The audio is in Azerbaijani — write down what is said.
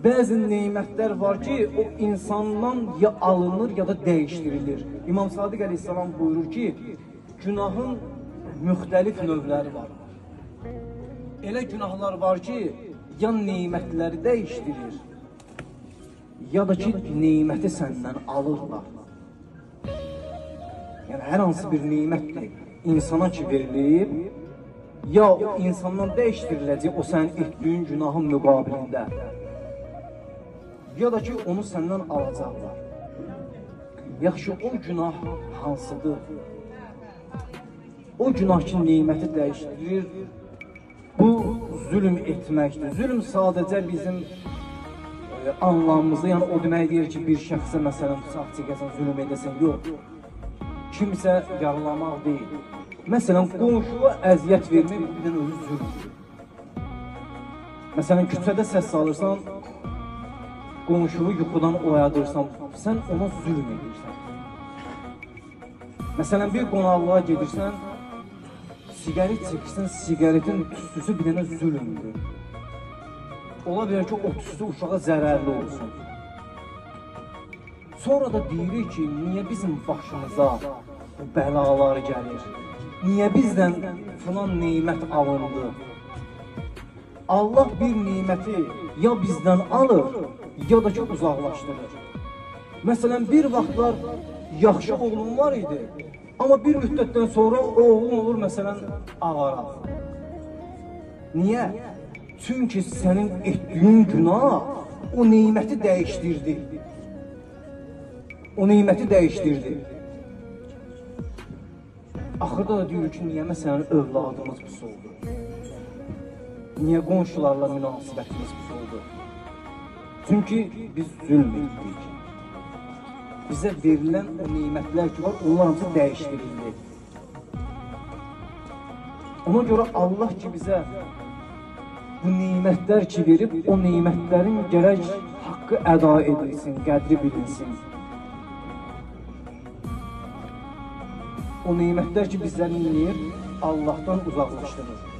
Bəzi neymətlər var ki, o insandan ya alınır ya da dəyişdirilir. İmam Sadiq əleyhissalam buyurur ki, günahın müxtəlif növləri var. Elə günahlar var ki, ya neymətləri dəyişdirir, ya da ki, neyməti səndən alırlar. Yəni, hər hansı bir neymətdir insana ki, verilib, ya o insandan dəyişdiriləcək o sənin etdiyin günahın müqabilində, ya da ki, onu səndən alacaqlar. Yaxşı, o günah hansıdır? O günah ki, neyməti dəyişdirir, bu zülm etməkdir. Zülm sadəcə bizim anlamımızı, yəni o demək deyir ki, bir şəxsə məsələn tutaq çəkəsən, zülm edəsən, yox. Kimsə yaralamaq deyil. Məsələn, qonşuya əziyyət vermək bir dənə özü zülmdür. Məsələn, küçədə səs salırsan, qonşunu yuxudan oyadırsan, sən ona zülm edirsən. Məsələn, bir qonaqlığa gedirsən, sigaret çəkirsən, sigaretin tüstüsü bir dənə zülmdür. Ola bilər ki, o tüstü uşağa zərərli olsun. Sonra da deyirik ki, niyə bizim başımıza bu bəlalar gəlir? Niyə bizdən filan neymət alındı? Allah bir neyməti ya bizdən alır, ya da ki, uzaqlaşdırır. Məsələn, bir vaxtlar yaxşı oğlum var idi, amma bir müddətdən sonra oğlum olur, məsələn, ağaraq. Niyə? Çünki sənin etdiyin günah o neyməti dəyişdirdi. O neyməti dəyişdirdi. Axırda da deyir ki, niyə məsələn övladımız pis oldu? Niyə qonşularla münasibətimiz pis oldu? Çünki biz zülm etdik. Bizə verilən o neymətlər ki var, onlar hamısı dəyişdirildi. Ona görə Allah ki bizə bu neymətlər ki verib, o neymətlərin gərək haqqı əda edilsin, qədri bilinsin. O neymətlər ki bizləri neyir? Allahdan uzaqlaşdırır.